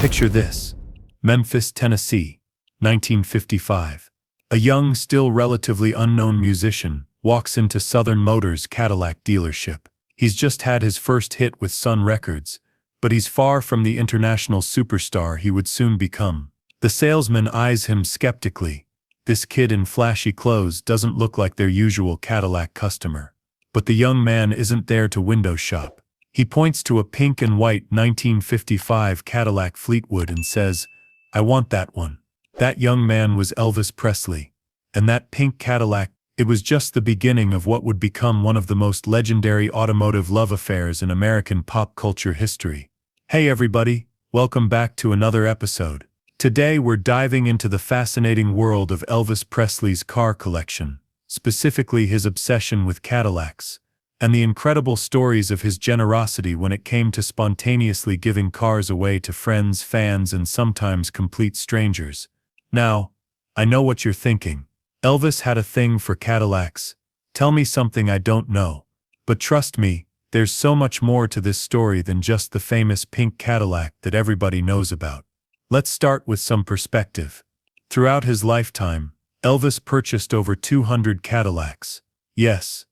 Picture this. Memphis, Tennessee, 1955. A young, still relatively unknown musician walks into Southern Motors' Cadillac dealership. He's just had his first hit with Sun Records, but he's far from the international superstar he would soon become. The salesman eyes him skeptically. This kid in flashy clothes doesn't look like their usual Cadillac customer. But the young man isn't there to window shop. He points to a pink and white 1955 Cadillac Fleetwood and says, "I want that one." That young man was Elvis Presley. And that pink Cadillac, it was just the beginning of what would become one of the most legendary automotive love affairs in American pop culture history. Hey everybody, welcome back to another episode. Today we're diving into the fascinating world of Elvis Presley's car collection, specifically his obsession with Cadillacs, and the incredible stories of his generosity when it came to spontaneously giving cars away to friends, fans, and sometimes complete strangers. Now, I know what you're thinking. Elvis had a thing for Cadillacs. Tell me something I don't know. But trust me, there's so much more to this story than just the famous pink Cadillac that everybody knows about. Let's start with some perspective. Throughout his lifetime, Elvis purchased over 200 Cadillacs. Yes,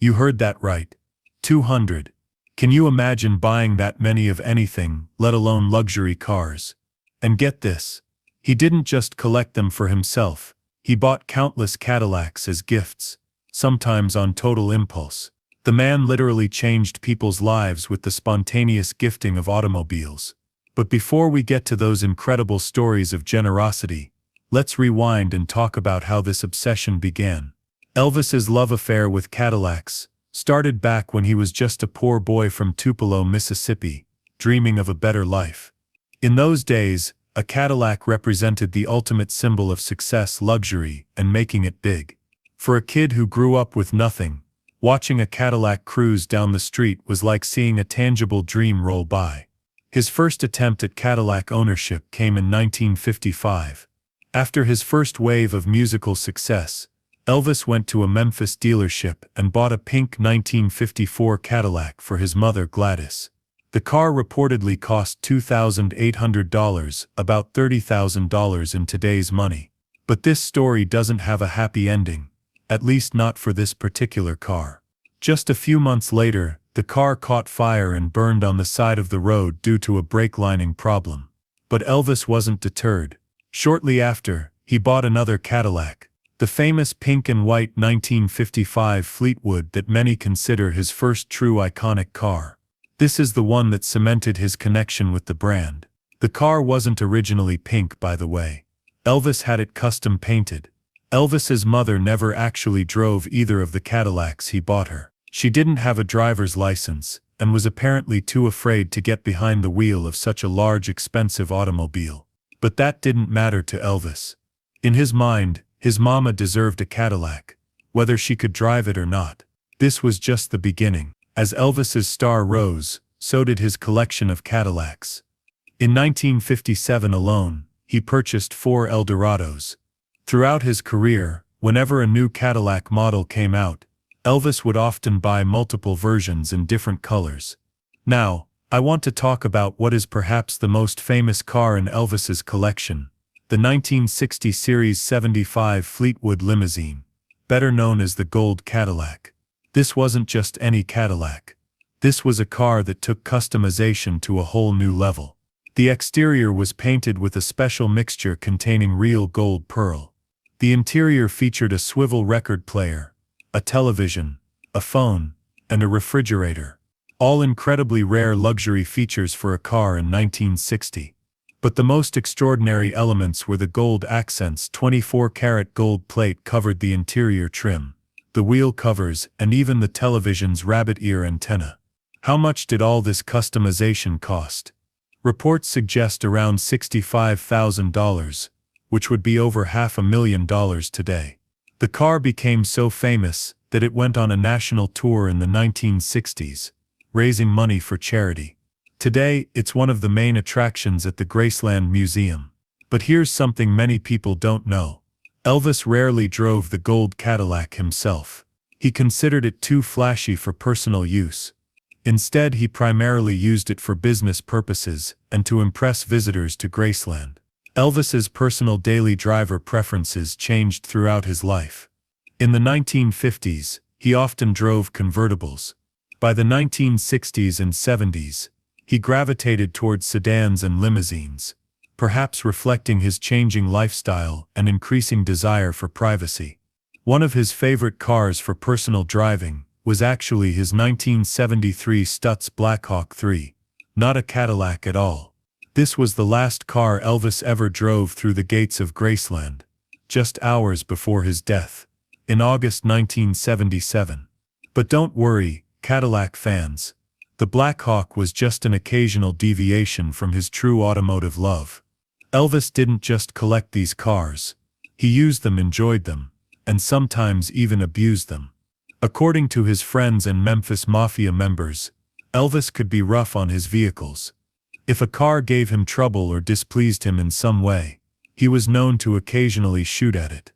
you heard that right. 200. Can you imagine buying that many of anything, let alone luxury cars? And get this, he didn't just collect them for himself. He bought countless Cadillacs as gifts, sometimes on total impulse. The man literally changed people's lives with the spontaneous gifting of automobiles. But before we get to those incredible stories of generosity, let's rewind and talk about how this obsession began. Elvis's love affair with Cadillacs started back when he was just a poor boy from Tupelo, Mississippi, dreaming of a better life. In those days, a Cadillac represented the ultimate symbol of success, luxury, and making it big. For a kid who grew up with nothing, watching a Cadillac cruise down the street was like seeing a tangible dream roll by. His first attempt at Cadillac ownership came in 1955. After his first wave of musical success, Elvis went to a Memphis dealership and bought a pink 1954 Cadillac for his mother Gladys. The car reportedly cost $2,800, about $30,000 in today's money. But this story doesn't have a happy ending, at least not for this particular car. Just a few months later, the car caught fire and burned on the side of the road due to a brake lining problem. But Elvis wasn't deterred. Shortly after, he bought another Cadillac, the famous pink and white 1955 Fleetwood that many consider his first true iconic car. This is the one that cemented his connection with the brand. The car wasn't originally pink, by the way. Elvis had it custom painted. Elvis's mother never actually drove either of the Cadillacs he bought her. She didn't have a driver's license, and was apparently too afraid to get behind the wheel of such a large, expensive automobile. But that didn't matter to Elvis. In his mind, his mama deserved a Cadillac, whether she could drive it or not. This was just the beginning. As Elvis's star rose, so did his collection of Cadillacs. In 1957 alone, he purchased 4 Eldorados. Throughout his career, whenever a new Cadillac model came out, Elvis would often buy multiple versions in different colors. Now, I want to talk about what is perhaps the most famous car in Elvis's collection, the 1960 Series 75 Fleetwood limousine, better known as the Gold Cadillac. This wasn't just any Cadillac. This was a car that took customization to a whole new level. The exterior was painted with a special mixture containing real gold pearl. The interior featured a swivel record player, a television, a phone, and a refrigerator. All incredibly rare luxury features for a car in 1960. But the most extraordinary elements were the gold accents. 24-karat gold plate covered the interior trim, the wheel covers, and even the television's rabbit ear antenna. How much did all this customization cost? Reports suggest around $65,000, which would be over $500,000 today. The car became so famous that it went on a national tour in the 1960s, raising money for charity. Today, it's one of the main attractions at the Graceland Museum. But here's something many people don't know. Elvis rarely drove the gold Cadillac himself. He considered it too flashy for personal use. Instead, he primarily used it for business purposes and to impress visitors to Graceland. Elvis's personal daily driver preferences changed throughout his life. In the 1950s, he often drove convertibles. By the 1960s and 70s, he gravitated towards sedans and limousines, perhaps reflecting his changing lifestyle and increasing desire for privacy. One of his favorite cars for personal driving was actually his 1973 Stutz Blackhawk III, not a Cadillac at all. This was the last car Elvis ever drove through the gates of Graceland, just hours before his death, in August 1977. But don't worry, Cadillac fans. The Blackhawk was just an occasional deviation from his true automotive love. Elvis didn't just collect these cars. He used them, enjoyed them, and sometimes even abused them. According to his friends and Memphis Mafia members, Elvis could be rough on his vehicles. If a car gave him trouble or displeased him in some way, he was known to occasionally shoot at it.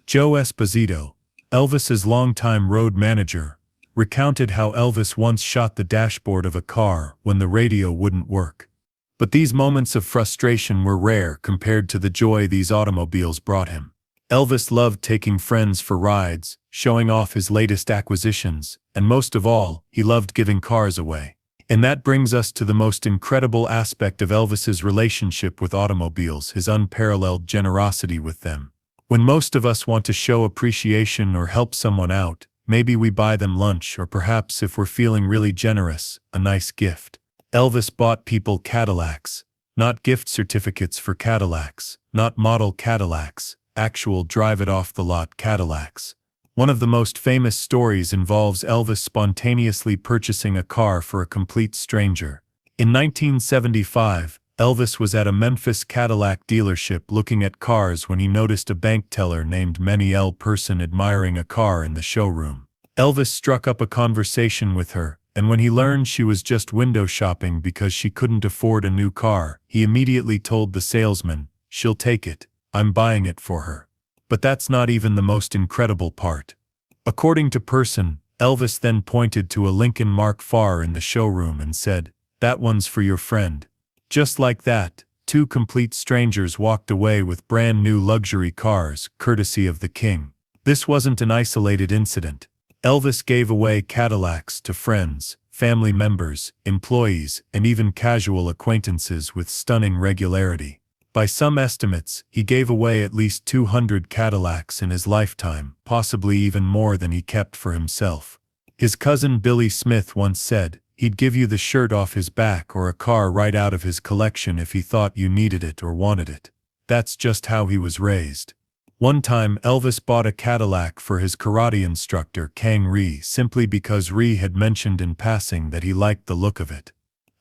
Joe Esposito, Elvis's longtime road manager, recounted how Elvis once shot the dashboard of a car when the radio wouldn't work. But these moments of frustration were rare compared to the joy these automobiles brought him. Elvis loved taking friends for rides, showing off his latest acquisitions, and most of all, he loved giving cars away. And that brings us to the most incredible aspect of Elvis's relationship with automobiles, his unparalleled generosity with them. When most of us want to show appreciation or help someone out, maybe we buy them lunch, or perhaps, if we're feeling really generous, a nice gift. Elvis bought people Cadillacs, not gift certificates for Cadillacs, not model Cadillacs, actual drive-it-off-the-lot Cadillacs. One of the most famous stories involves Elvis spontaneously purchasing a car for a complete stranger. In 1975, Elvis was at a Memphis Cadillac dealership looking at cars when he noticed a bank teller named Meniel Person admiring a car in the showroom. Elvis struck up a conversation with her, and when he learned she was just window shopping because she couldn't afford a new car, he immediately told the salesman, "She'll take it, I'm buying it for her." But that's not even the most incredible part. According to Person, Elvis then pointed to a Lincoln Mark IV in the showroom and said, "That one's for your friend." Just like that, two complete strangers walked away with brand new luxury cars, courtesy of the king. This wasn't an isolated incident. Elvis gave away Cadillacs to friends, family members, employees, and even casual acquaintances with stunning regularity. By some estimates, he gave away at least 200 Cadillacs in his lifetime, possibly even more than he kept for himself. His cousin Billy Smith once said, he'd give you the shirt off his back or a car right out of his collection if he thought you needed it or wanted it. That's just how he was raised. One time, Elvis bought a Cadillac for his karate instructor, Kang Ree, simply because Ree had mentioned in passing that he liked the look of it.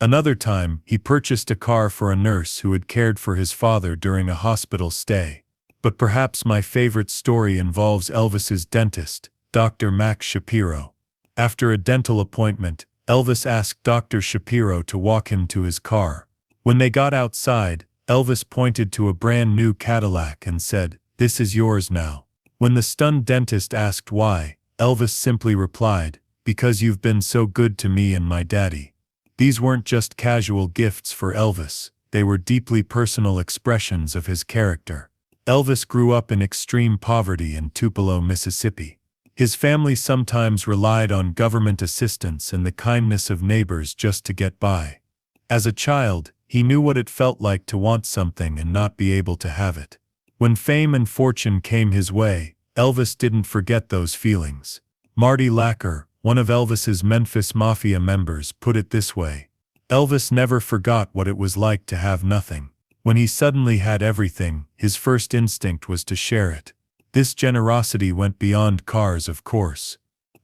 Another time, he purchased a car for a nurse who had cared for his father during a hospital stay. But perhaps my favorite story involves Elvis's dentist, Dr. Max Shapiro. After a dental appointment, Elvis asked Dr. Shapiro to walk him to his car. When they got outside, Elvis pointed to a brand new Cadillac and said, "This is yours now." When the stunned dentist asked why, Elvis simply replied, "Because you've been so good to me and my daddy." These weren't just casual gifts for Elvis, they were deeply personal expressions of his character. Elvis grew up in extreme poverty in Tupelo, Mississippi. His family sometimes relied on government assistance and the kindness of neighbors just to get by. As a child, he knew what it felt like to want something and not be able to have it. When fame and fortune came his way, Elvis didn't forget those feelings. Marty Lacker, one of Elvis's Memphis Mafia members, put it this way: Elvis never forgot what it was like to have nothing. When he suddenly had everything, his first instinct was to share it. This generosity went beyond cars, of course.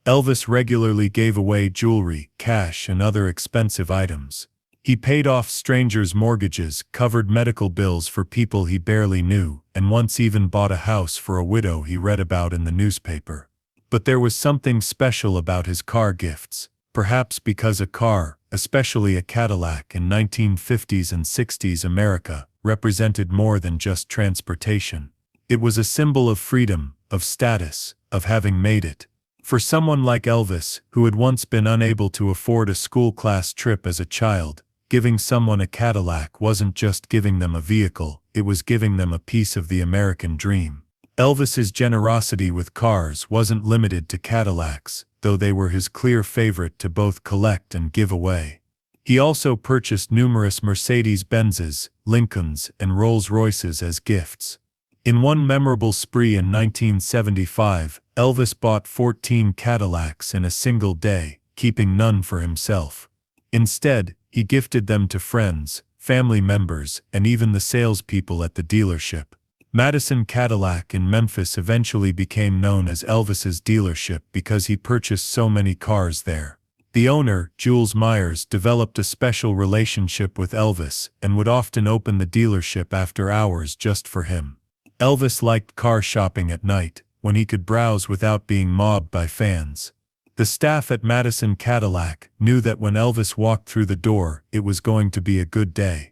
Elvis regularly gave away jewelry, cash, and other expensive items. He paid off strangers' mortgages, covered medical bills for people he barely knew, and once even bought a house for a widow he read about in the newspaper. But there was something special about his car gifts, perhaps because a car, especially a Cadillac in 1950s and 60s America, represented more than just transportation. It was a symbol of freedom, of status, of having made it. For someone like Elvis, who had once been unable to afford a school class trip as a child, giving someone a Cadillac wasn't just giving them a vehicle, it was giving them a piece of the American dream. Elvis's generosity with cars wasn't limited to Cadillacs, though they were his clear favorite to both collect and give away. He also purchased numerous Mercedes-Benzes, Lincolns, and Rolls-Royces as gifts. In one memorable spree in 1975, Elvis bought 14 Cadillacs in a single day, keeping none for himself. Instead, he gifted them to friends, family members, and even the salespeople at the dealership. Madison Cadillac in Memphis eventually became known as Elvis's dealership because he purchased so many cars there. The owner, Jules Myers, developed a special relationship with Elvis and would often open the dealership after hours just for him. Elvis liked car shopping at night, when he could browse without being mobbed by fans. The staff at Madison Cadillac knew that when Elvis walked through the door, it was going to be a good day.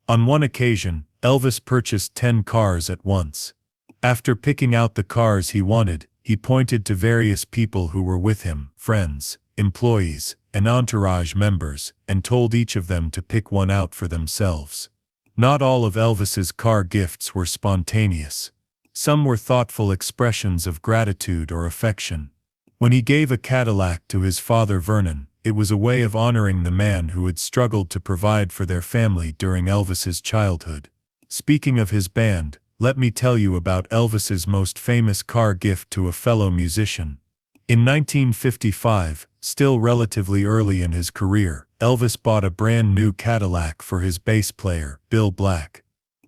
On one occasion, Elvis purchased 10 cars at once. After picking out the cars he wanted, he pointed to various people who were with him, friends, employees, and entourage members, and told each of them to pick one out for themselves. Not all of Elvis's car gifts were spontaneous. Some were thoughtful expressions of gratitude or affection. When he gave a Cadillac to his father Vernon, it was a way of honoring the man who had struggled to provide for their family during Elvis's childhood. Speaking of his band, let me tell you about Elvis's most famous car gift to a fellow musician. In 1955, still relatively early in his career, Elvis bought a brand new Cadillac for his bass player, Bill Black.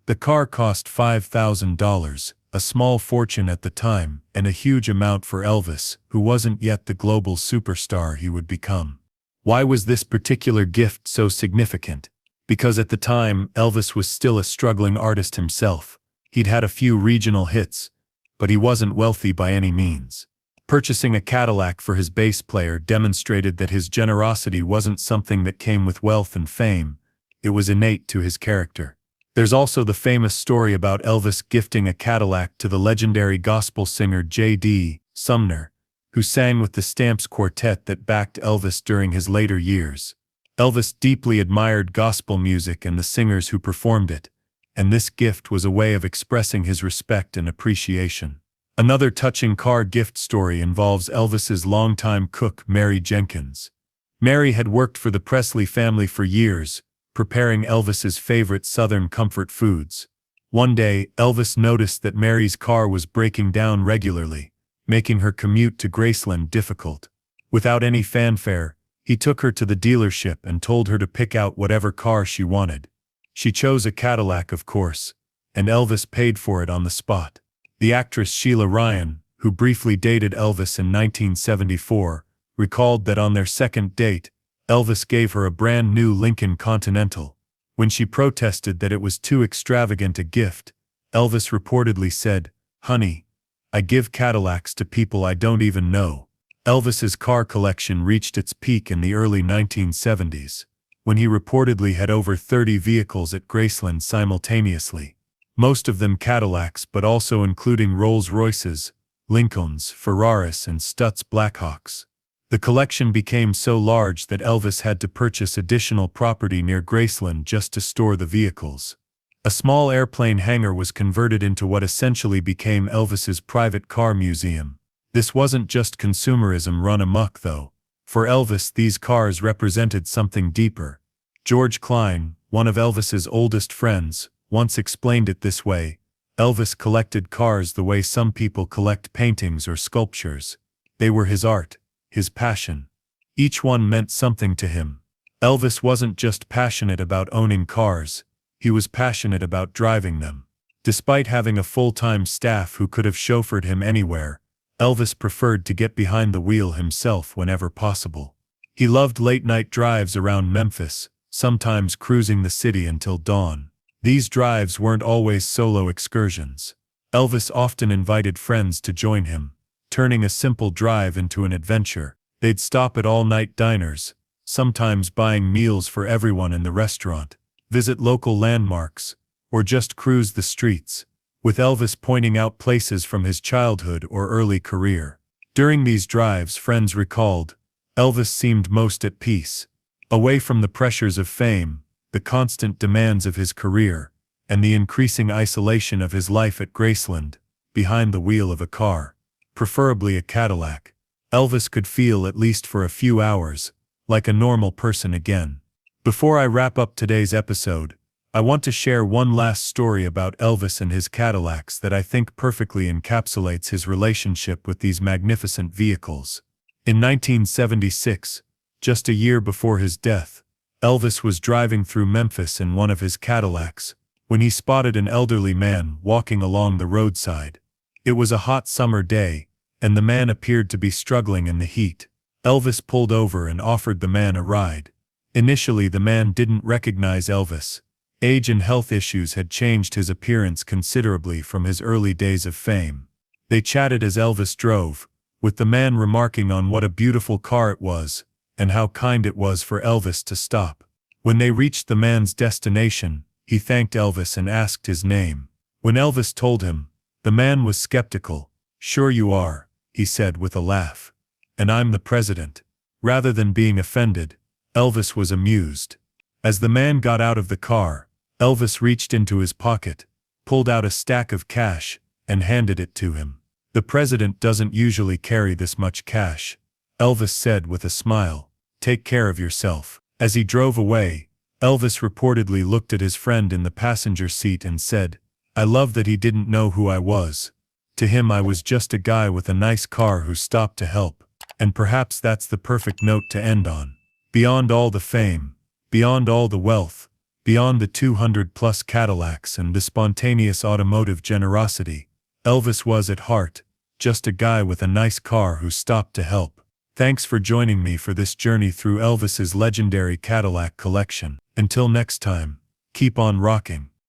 The car cost $5,000, a small fortune at the time, and a huge amount for Elvis, who wasn't yet the global superstar he would become. Why was this particular gift so significant? Because at the time, Elvis was still a struggling artist himself. He'd had a few regional hits, but he wasn't wealthy by any means. Purchasing a Cadillac for his bass player demonstrated that his generosity wasn't something that came with wealth and fame, it was innate to his character. There's also the famous story about Elvis gifting a Cadillac to the legendary gospel singer J.D. Sumner, who sang with the Stamps Quartet that backed Elvis during his later years. Elvis deeply admired gospel music and the singers who performed it, and this gift was a way of expressing his respect and appreciation. Another touching car gift story involves Elvis's longtime cook, Mary Jenkins. Mary had worked for the Presley family for years, preparing Elvis's favorite Southern comfort foods. One day, Elvis noticed that Mary's car was breaking down regularly, making her commute to Graceland difficult. Without any fanfare, he took her to the dealership and told her to pick out whatever car she wanted. She chose a Cadillac, of course, and Elvis paid for it on the spot. The actress Sheila Ryan, who briefly dated Elvis in 1974, recalled that on their second date, Elvis gave her a brand new Lincoln Continental. When she protested that it was too extravagant a gift, Elvis reportedly said, "Honey, I give Cadillacs to people I don't even know." Elvis's car collection reached its peak in the early 1970s, when he reportedly had over 30 vehicles at Graceland simultaneously. Most of them Cadillacs, but also including Rolls-Royces, Lincolns, Ferraris, and Stutz Blackhawks. The collection became so large that Elvis had to purchase additional property near Graceland just to store the vehicles. A small airplane hangar was converted into what essentially became Elvis's private car museum. This wasn't just consumerism run amok, though. For Elvis, these cars represented something deeper. George Klein, one of Elvis's oldest friends, once explained it this way: Elvis collected cars the way some people collect paintings or sculptures. They were his art, his passion. Each one meant something to him. Elvis wasn't just passionate about owning cars, he was passionate about driving them. Despite having a full-time staff who could have chauffeured him anywhere, Elvis preferred to get behind the wheel himself whenever possible. He loved late-night drives around Memphis, sometimes cruising the city until dawn. These drives weren't always solo excursions. Elvis often invited friends to join him, turning a simple drive into an adventure. They'd stop at all-night diners, sometimes buying meals for everyone in the restaurant, visit local landmarks, or just cruise the streets, with Elvis pointing out places from his childhood or early career. During these drives, friends recalled, Elvis seemed most at peace, away from the pressures of fame, the constant demands of his career, and the increasing isolation of his life at Graceland, behind the wheel of a car, preferably a Cadillac. Elvis could feel, at least for a few hours, like a normal person again. Before I wrap up today's episode, I want to share one last story about Elvis and his Cadillacs that I think perfectly encapsulates his relationship with these magnificent vehicles. In 1976, just a year before his death, Elvis was driving through Memphis in one of his Cadillacs, when he spotted an elderly man walking along the roadside. It was a hot summer day, and the man appeared to be struggling in the heat. Elvis pulled over and offered the man a ride. Initially, the man didn't recognize Elvis. Age and health issues had changed his appearance considerably from his early days of fame. They chatted as Elvis drove, with the man remarking on what a beautiful car it was, and how kind it was for Elvis to stop. When they reached the man's destination, he thanked Elvis and asked his name. When Elvis told him, the man was skeptical. "Sure you are," he said with a laugh. "And I'm the president." Rather than being offended, Elvis was amused. As the man got out of the car, Elvis reached into his pocket, pulled out a stack of cash, and handed it to him. "The president doesn't usually carry this much cash," Elvis said with a smile. "Take care of yourself." As he drove away, Elvis reportedly looked at his friend in the passenger seat and said, "I love that he didn't know who I was. To him I was just a guy with a nice car who stopped to help." And perhaps that's the perfect note to end on. Beyond all the fame, beyond all the wealth, beyond the 200-plus Cadillacs and the spontaneous automotive generosity, Elvis was at heart just a guy with a nice car who stopped to help. Thanks for joining me for this journey through Elvis's legendary Cadillac collection. Until next time, keep on rocking.